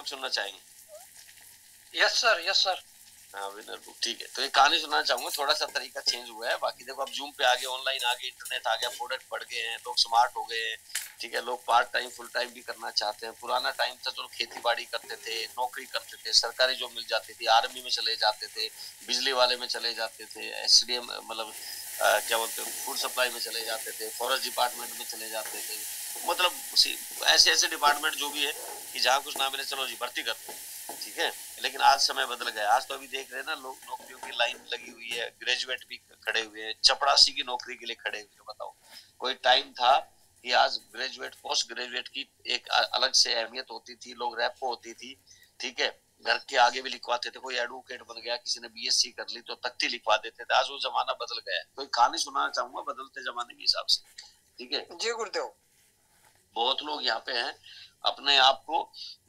Dialogue सुनना चाहेंगे? Yes sir, yes sir. हाँ विनर बुक, ठीक है। तो एक कहानी सुनाना चाहूंगा, थोड़ा सा तरीका चेंज हुआ है। बाकी देखो अब जूम पे आ गए, ऑनलाइन आ गए, इंटरनेट आ गया, प्रोडक्ट बढ़ गए हैं, लोग स्मार्ट हो गए हैं, ठीक है। लोग पार्ट टाइम फुल टाइम भी करना चाहते हैं। पुराना टाइम था तो खेती बाड़ी करते थे, नौकरी करते थे, सरकारी जॉब मिल जाती थी, आर्मी में चले जाते थे, बिजली वाले में चले जाते थे, एसडीएम मतलब क्या बोलते हैं, फूड सप्लाई में चले जाते थे, फॉरेस्ट डिपार्टमेंट में चले जाते थे। मतलब ऐसे ऐसे डिपार्टमेंट जो भी है कि जहाँ कुछ ना मिले चलो जी भर्ती करते हैं, ठीक है। लेकिन आज समय बदल गया। आज तो अभी देख रहे हैं ना, लोग नौकरियों की लाइन लगी हुई है, ग्रेजुएट भी खड़े हुए हैं, चपरासी की नौकरी के लिए खड़े हुए हैं। बताओ, कोई टाइम था कि आज ग्रेजुएट पोस्ट ग्रेजुएट की एक अलग से अहमियत होती थी, लोग रैपो होती थी, ठीक है। घर के आगे भी लिखवाते थे, कोई एडवोकेट बन गया, किसी ने बीएससी कर ली तो तख्ती लिखवा देते थे। आज वो जमाना बदल गया है। तो एक कहानी सुनाना चाहूंगा बदलते जमाने के हिसाब से, ठीक है जी गुरुदेव। बहुत लोग यहाँ पे हैं, अपने आप को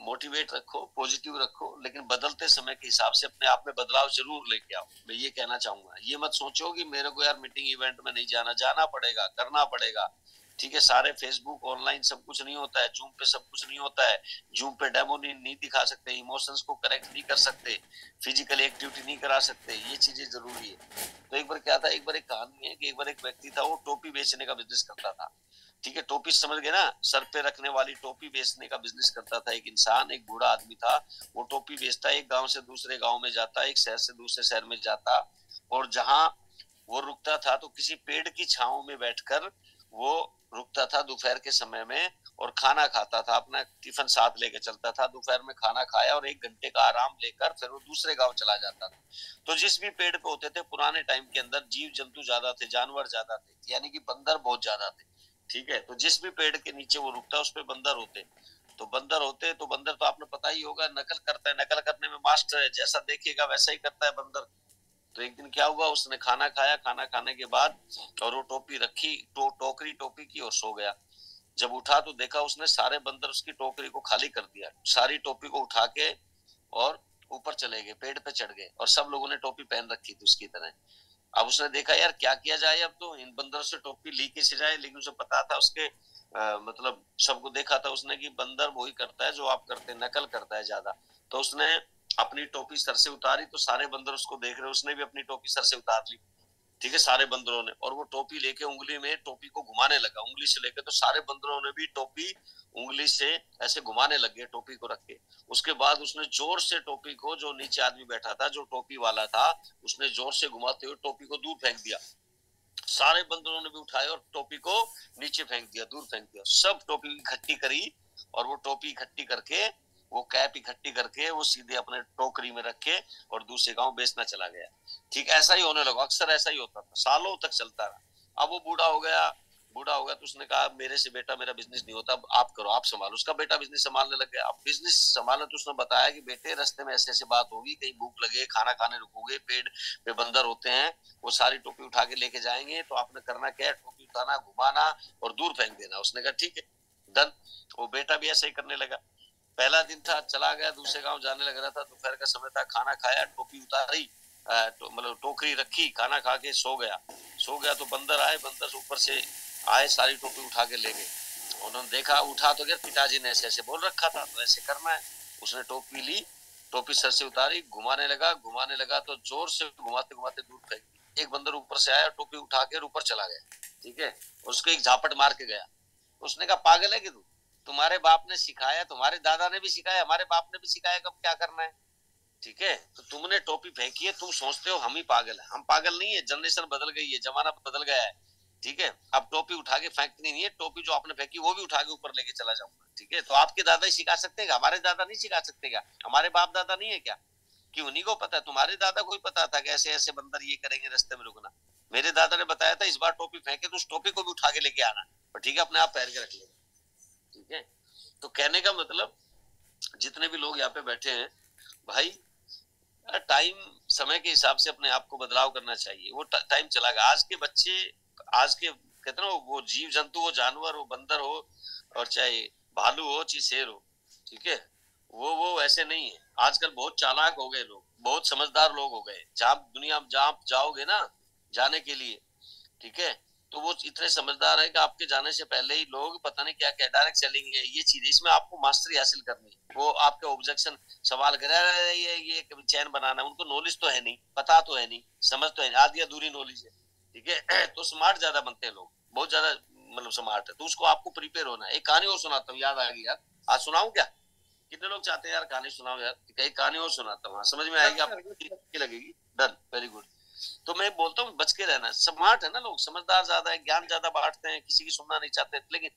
मोटिवेट रखो, पॉजिटिव रखो, लेकिन बदलते समय के हिसाब से अपने आप में बदलाव जरूर लेके आओ। मैं ये कहना चाहूंगा, ये मत सोचो कि मेरे को यार मीटिंग इवेंट में नहीं जाना, जाना पड़ेगा, करना पड़ेगा, ठीक है। सारे फेसबुक ऑनलाइन सब कुछ नहीं होता है, जूम पे सब कुछ नहीं होता है। जूम पे डेमो नहीं दिखा सकते, इमोशंस को करेक्ट नहीं कर सकते, फिजिकल एक्टिविटी नहीं करा सकते, ये चीजें जरूरी है। तो एक बार क्या था, एक बार एक कहानी है कि एक बार एक व्यक्ति था, वो टोपी बेचने का बिजनेस करता था, ठीक है। टोपी समझ गए ना, सर पे रखने वाली टोपी बेचने का बिजनेस करता था एक इंसान, एक बूढ़ा आदमी था। वो टोपी बेचता, एक गांव से दूसरे गांव में जाता, एक शहर से दूसरे शहर में जाता, और जहां वो रुकता था तो किसी पेड़ की छांव में बैठकर वो रुकता था दोपहर के समय में, और खाना खाता था, अपना टिफिन साथ लेके चलता था। दोपहर में खाना खाया और 1 घंटे का आराम लेकर फिर वो दूसरे गांव चला जाता था। तो जिस भी पेड़ पे होते थे पुराने टाइम के अंदर, जीव जंतु ज्यादा थे, जानवर ज्यादा थे, यानी कि बंदर बहुत ज्यादा थे, ठीक है। तो जिस भी पेड़ के नीचे वो रुकता उस पे बंदर होते। तो बंदर होते तो बंदर तो आपने पता ही होगा, नकल करता है, नकल करने में मास्टर है, जैसा देखेगा वैसा ही करता है बंदर। तो एक दिन क्या हुआ, उसने खाना खाया, खाना खाने के बाद और वो टोपी रखी, टोकरी टोपी की, और सो गया। जब उठा तो देखा उसने सारे बंदर उसकी टोकरी को खाली कर दिया, सारी टोपी को उठा के और ऊपर चले गए, पेड़ पे चढ़ गए, और सब लोगों ने टोपी पहन रखी थी उसकी तरह। अब उसने देखा यार क्या किया जाए, अब तो इन बंदरों से टोपी ली कैसे जाए। लेकिन उसे पता था उसके मतलब सबको देखा था उसने कि बंदर वही करता है जो आप करते हैं, नकल करता है ज्यादा। तो उसने अपनी टोपी सर से उतारी, तो सारे बंदर उसको देख रहे, उसने भी अपनी टोपी सर से उतार ली, ठीक है, सारे बंदरों ने। और वो टोपी लेके उंगली में टोपी को घुमाने लगा, उंगली से लेके, तो सारे बंदरों ने भी टोपी उंगली से ऐसे घुमाने लग गए टोपी को रख के। उसके बाद उसने जोर से टोपी को, जो नीचे आदमी बैठा था जो टोपी वाला था, उसने जोर से घुमाते हुए टोपी को दूर फेंक दिया। सारे बंदरों ने भी उठाए और टोपी को नीचे फेंक दिया, दूर फेंक दिया। सब टोपी इकट्ठी करी, और वो टोपी इकट्ठी करके, वो कैप इकट्ठी करके वो सीधे अपने टोकरी में रखे और दूसरे गांव बेचना चला गया। ठीक ऐसा ही होने लगा, अक्सर ऐसा ही होता था, सालों तक चलता रहा। अब वो बूढ़ा हो गया, बूढ़ा हो गया तो उसने कहा मेरे से बेटा मेरा बिजनेस नहीं होता, आप करो, आप संभालो। उसका बेटा बिजनेस संभालने लग गया। अब बिजनेस संभाला तो उसने बताया कि बेटे रास्ते में ऐसे ऐसे बात होगी, कहीं भूख लगे, खाना खाने रुकोगे, पेड़ पे बंदर होते हैं, वो सारी टोपी उठा के लेके जाएंगे, तो आपने करना क्या है, टोपी उठाना, घुमाना और दूर फेंक देना। उसने कहा ठीक है, डन। वो बेटा भी ऐसे ही करने लगा। पहला दिन था, चला गया, दूसरे गांव जाने लग रहा था, दोपहर का समय था, खाना खाया, टोपी उतारी, मतलब टोकरी रखी, खाना खा के सो गया। सो गया तो बंदर आए, बंदर ऊपर से आए, सारी टोपी उठा के ले गए। उन्होंने देखा, उठा तो गया, पिताजी ने ऐसे ऐसे बोल रखा था तो ऐसे करना है। उसने टोपी ली, टोपी सर से उतारी, घुमाने लगा, घुमाने लगा तो जोर से घुमाते घुमाते दूर फेंक दी। एक बंदर ऊपर से आया, टोपी उठा के ऊपर चला गया, ठीक है। उसको एक झापट मार के गया। उसने कहा पागल है कि तू, तुम्हारे बाप ने सिखाया, तुम्हारे दादा ने भी सिखाया, हमारे बाप ने भी सिखाया कब क्या करना है, ठीक है। तो तुमने टोपी फेंकी है, तुम सोचते हो हम ही पागल है। हम पागल नहीं है, जनरेशन बदल गई है, जमाना बदल गया है, ठीक है। अब टोपी उठा के फेंकनी नहीं है, टोपी जो आपने फेंकी वो भी उठा के ऊपर लेके चला जाऊंगा, ठीक है। तो आपके दादा ही सिखा सकते हैं, हमारे दादा नहीं सिखा सकते क्या, हमारे बाप दादा नहीं है क्या, कि उन्हीं को पता है। तुम्हारे दादा को ही पता था कि ऐसे ऐसे बंदर ये करेंगे, रास्ते में रुकना। मेरे दादा ने बताया था इस बार टोपी फेंके तो उस टोपी को भी उठा के लेके आना, पर ठीक है अपने आप पैर के रख लेना, ठीक है। तो कहने का मतलब, जितने भी लोग यहाँ पे बैठे हैं भाई, टाइम समय के हिसाब से अपने आप को बदलाव करना चाहिए। वो टाइम चला गया। आज के बच्चे, आज के कहते ना, वो जीव जंतु हो, जानवर हो, बंदर हो, और चाहे भालू हो चाहे शेर हो, ठीक है, वो ऐसे नहीं है। आजकल बहुत चालाक हो गए लोग, बहुत समझदार लोग हो गए। जहाँ दुनिया जहाँ जाओगे ना जाने के लिए, ठीक है, तो वो इतने समझदार है कि आपके जाने से पहले ही लोग पता नहीं क्या क्या डायरेक्ट सेलिंग है ये चीज, इसमें आपको मास्टरी हासिल करनी है। वो आपके ऑब्जेक्शन सवाल करे, अरे ये चैन बनाना, उनको नॉलेज तो है नहीं, पता तो है नहीं, समझ तो है नहीं, आधी अधूरी नॉलेज है, ठीक है। तो स्मार्ट ज्यादा बनते हैं लोग, बहुत ज्यादा मतलब स्मार्ट है, तो उसको आपको प्रिपेयर होना है। एक कहानी और सुनाता हूँ, याद आ गई यार, आज सुनाऊं क्या? कितने लोग चाहते हैं यार कहानी सुनाओ यार? कई कहानी और सुनाता हूँ, समझ में आएगी आपको, लगेगी। Done, very good. तो मैं बोलता हूँ बच के रहना, स्मार्ट है ना लोग, समझदार ज्यादा है, ज्ञान ज्यादा बांटते हैं, किसी की सुनना नहीं चाहते, लेकिन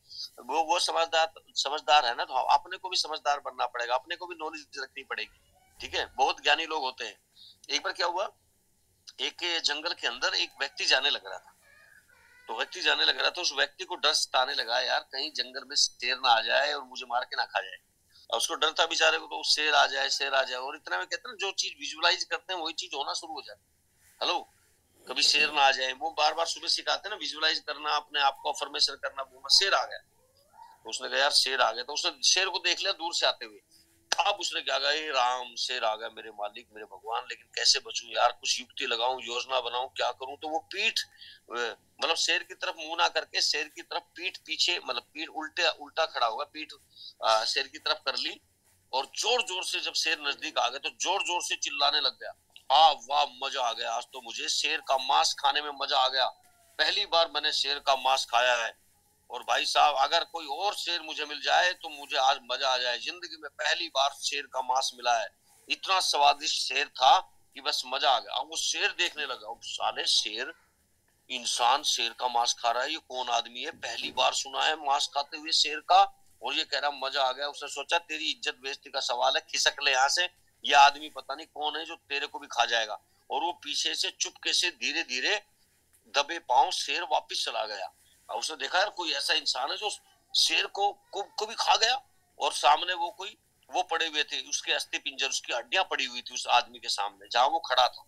वो समझदार समझदार है ना, तो अपने को भी समझदार बनना पड़ेगा, अपने को भी नॉलेज रखनी पड़ेगी, ठीक है। बहुत ज्ञानी लोग होते हैं। एक बार क्या हुआ, एक जंगल के अंदर एक व्यक्ति जाने लग रहा था। तो व्यक्ति जाने लग रहा था, उस व्यक्ति को डर सताने लगा, यार कहीं जंगल में शेर ना आ जाए और मुझे मार के ना खा जाए। और उसको डर था बेचारे को, तो शेर आ जाए, शेर आ जाए, और इतना में कहते हैं जो चीज विजुअलाइज करते हैं वही चीज होना शुरू हो जाती है। हेलो, कभी शेर ना आ जाए, वो बार बार सुबह सिखाते हैं ना, विजुअलाइज करना, अपने आप को अफर्मेशन करना, वो शेर आ गया। तो उसने कहा यार शेर आ गया, तो उसने शेर को देख लिया दूर से आते हुए। अब उसने क्या कहा, राम शेर आ गया, मेरे मालिक मेरे भगवान, लेकिन कैसे बचूं यार, कुछ युक्ति लगाऊं, योजना बनाऊं, क्या करूं? तो वो पीठ मतलब शेर की तरफ मुंह ना करके, शेर की तरफ पीठ पीछे, मतलब पीठ उल्टे उल्टा खड़ा हुआ, पीठ शेर की तरफ कर ली, और जोर जोर से जब शेर नजदीक आ गया तो जोर जोर से चिल्लाने लग गया, वाह मजा आ गया, आज तो मुझे शेर का मांस खाने में मजा आ गया, पहली बार मैंने शेर का मांस खाया है, और भाई साहब अगर कोई और शेर मुझे मिल जाए तो मुझे आज मजा आ जाए, जिंदगी में पहली बार शेर का मांस मिला है, इतना स्वादिष्ट शेर था कि बस मजा आ गया। अब वो शेर देखने लगा, साले शेर, इंसान शेर का मांस खा रहा है, ये कौन आदमी है, पहली बार सुना है मांस खाते हुए शेर का, और ये कह रहा मजा आ गया। उसने सोचा तेरी इज्जत बेइज्जती का सवाल है, खिसक ले यहाँ से, ये आदमी पता नहीं कौन है जो तेरे को भी खा जाएगा। और वो पीछे से चुपके से धीरे धीरे दबे पांव शेर वापिस चला गया। और उसने देखा यार कोई ऐसा इंसान है जो शेर को भी खा गया, और सामने वो कोई वो पड़े हुए थे, उसके अस्थि पिंजर, उसकी हड्डियां पड़ी हुई थी उस आदमी के सामने जहां वो खड़ा था।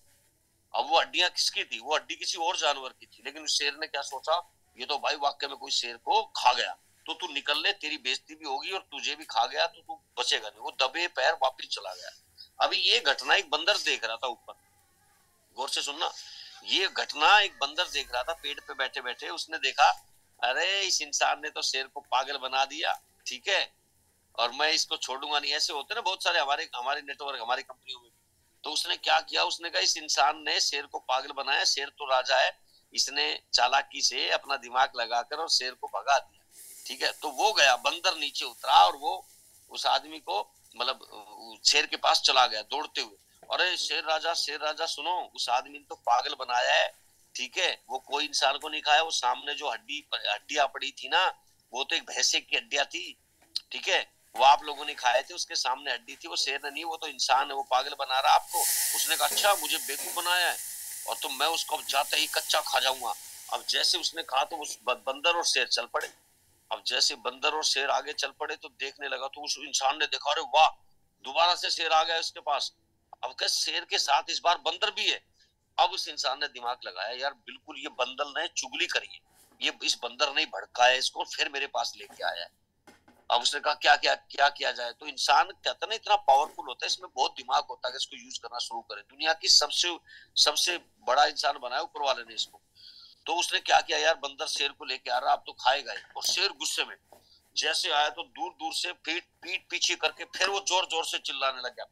अब वो हड्डियां किसकी थी? वो हड्डी किसी और जानवर की थी, लेकिन उस शेर ने क्या सोचा, ये तो भाई वाकई में कोई शेर को खा गया, तो तू निकल ले, तेरी बेइज्जती भी होगी और तुझे भी खा गया तो तू बचेगा नहीं। वो दबे पैर वापिस चला गया। अभी ये घटना एक बंदर देख रहा था ऊपर, गौर से सुनना, ये घटना एक बंदर देख रहा था पेड़ पे बैठे बैठे, उसने देखा अरे इस इंसान ने तो शेर को पागल बना दिया, ठीक है, और मैं इसको छोड़ूंगा नहीं। ऐसे होते ना बहुत सारे हमारे हमारे नेटवर्क, हमारी कंपनियों में। तो उसने क्या किया, उसने कहा इस इंसान ने शेर को पागल बनाया, शेर तो राजा है, इसने चालाकी से अपना दिमाग लगाकर और शेर को भगा दिया, ठीक है। तो वो गया, बंदर नीचे उतरा और वो उस आदमी को मतलब शेर के पास चला गया दौड़ते हुए, अरे शेर राजा सुनो, उस आदमी ने तो पागल बनाया है, ठीक है, वो कोई इंसान को नहीं खाया, वो सामने जो हड्डियां पड़ी थी ना, वो तो एक भैंसे की हड्डियां थी, ठीक है, वो आप लोगों ने खाए थे, उसके सामने हड्डी थी, वो शेर नहीं, वो तो इंसान है, वो पागल बना रहा आपको। उसने कहा अच्छा मुझे बेवकूफ बनाया है, और तो मैं उसको जाते ही कच्चा खा जाऊंगा। अब जैसे उसने कहा तो उस बंदर और शेर चल पड़े। अब जैसे बंदर और शेर आगे चल पड़े तो देखने लगा, तो उस इंसान ने देखा, अरे वाह, दोबारा से शेर आ गया उसके पास। अब क्या शेर के साथ इस बार बंदर भी है। अब उस इंसान ने दिमाग लगाया, यार बिल्कुल ये बंदर ने चुगली करी है, ये इस बंदर ने भड़काया इसको, फिर मेरे पास लेके आया है। अब उसने कहा क्या किया जाए। तो इंसान कहता है ना इतना पावरफुल होता है, इसमें बहुत दिमाग होता है कि इसको यूज करना शुरू करे। दुनिया की सबसे सबसे बड़ा इंसान बनाया ऊपर वाले ने इसको। तो उसने क्या किया यार, बंदर शेर को लेके आ रहा, अब तो खाएगा ही। और शेर गुस्से में जैसे आया तो दूर दूर से पीठ पीछे करके फिर वो जोर जोर से चिल्लाने लग गया,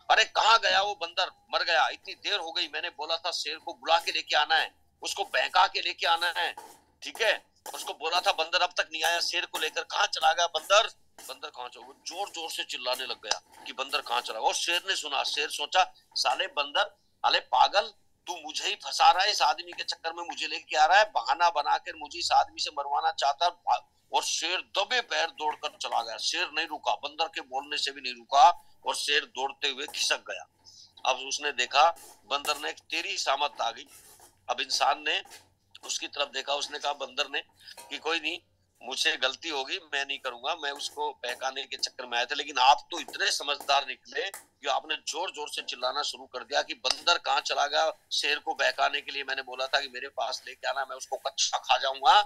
अरे कहाँ गया वो बंदर, मर गया, इतनी देर हो गई, मैंने बोला था शेर को बुला के लेके आना है, उसको बहका के लेके आना है, ठीक है, उसको बोला था, बंदर अब तक नहीं आया, शेर को लेकर कहाँ चला गया बंदर, बंदर कहाँ चला? वो जोर जोर से चिल्लाने लग गया कि बंदर कहाँ चला गया। और शेर ने सुना, शेर सोचा साले बंदर, अरे पागल, तू मुझे ही फंसा रहा है, इस आदमी के चक्कर में मुझे लेके आ रहा है, बहाना बनाकर मुझे इस आदमी से मरवाना चाहता है। और शेर दबे पैर दौड़कर चला गया, शेर नहीं रुका, बंदर के बोलने से भी नहीं रुका, और शेर दौड़ते हुए खिसक गया। अब उसने देखा बंदर ने, तेरी सामत आ गई। अब इंसान ने उसकी तरफ देखा, उसने कहा बंदर ने कि कोई नहीं, मुझसे गलती होगी, मैं नहीं करूंगा, मैं उसको बहकाने के चक्कर में आया था, लेकिन आप तो इतने समझदार निकले कि आपने जोर जोर से चिल्लाना शुरू कर दिया कि बंदर कहाँ चला गया, शेर को बहकाने के लिए मैंने बोला था कि मेरे पास लेके आना, मैं उसको कच्चा खा जाऊंगा,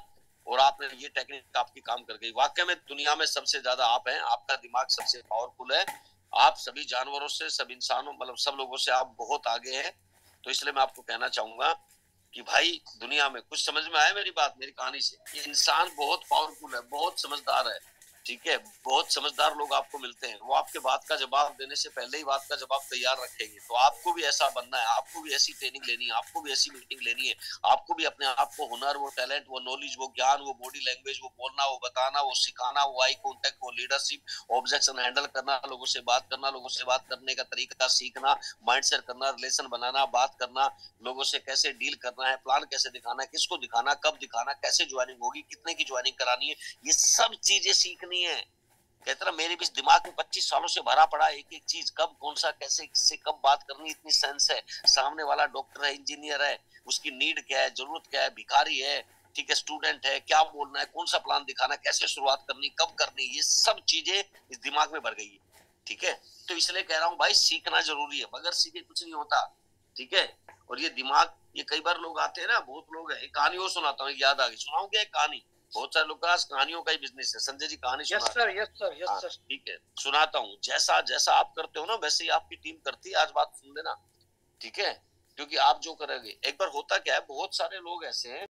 और आपने ये टेक्निक आपकी काम कर गई। वाकई में दुनिया में सबसे ज्यादा आप हैं, आपका दिमाग सबसे पावरफुल है, आप सभी जानवरों से, सब इंसानों, मतलब सब लोगों से आप बहुत आगे हैं। तो इसलिए मैं आपको कहना चाहूंगा कि भाई दुनिया में कुछ समझ में आया मेरी बात, मेरी कहानी से? ये इंसान बहुत पावरफुल है, बहुत समझदार है, ठीक है, बहुत समझदार लोग आपको मिलते हैं, वो आपके बात का जवाब देने से पहले ही बात का जवाब तैयार रखेंगे। तो आपको भी ऐसा बनना है, आपको भी ऐसी ट्रेनिंग लेनी है, आपको भी ऐसी मीटिंग लेनी है, आपको भी अपने आप को हुनर, वो टैलेंट, वो नॉलेज, वो ज्ञान, वो बॉडी लैंग्वेज, वो बोलना, वो बताना, वो सिखाना, वो आई कॉन्टेक्ट, वो लीडरशिप, ऑब्जेक्शन हैंडल करना, लोगों से बात करना, लोगों से बात करने का तरीका सीखना, माइंडसेट करना, रिलेशन बनाना, बात करना, लोगों से कैसे डील करना है, प्लान कैसे दिखाना है, किसको दिखाना, कब दिखाना, कैसे ज्वाइनिंग होगी, कितने की ज्वाइनिंग करानी है, ये सब चीजें सीखनी है। कहते ना मेरे भी दिमाग में 25 सालों से भरा पड़ा एक एक चीज, कब कौन सा कैसे किससे कब बात करनी, इतनी सेंस है। सामने वाला डॉक्टर है, इंजीनियर है, उसकी नीड क्या है, जरूरत क्या है, भिखारी है, ठीक है, स्टूडेंट है, क्या बोलना है, कौन सा प्लान दिखाना है, कैसे शुरुआत करनी, कब करनी, ये सब चीजें इस दिमाग में भर गई है, ठीक है। तो इसलिए कह रहा हूँ भाई, सीखना जरूरी है, बगैर सीखे कुछ नहीं होता, ठीक है। और ये दिमाग, ये कई बार लोग आते हैं ना, बहुत लोग है, एक कहानी और सुनाता हूँ, याद आ गई, सुनाऊं क्या एक कहानी? बहुत सारे लोग का कहानियों का ही बिजनेस है। संजय जी कहानी यस सुना। सर, यस सर, यस हाँ सर। ठीक है, सुनाता हूँ। जैसा जैसा आप करते हो ना, वैसे ही आपकी टीम करती है। आज बात सुन लेना, ठीक है, क्योंकि आप जो करोगे, एक बार होता क्या है, बहुत सारे लोग ऐसे हैं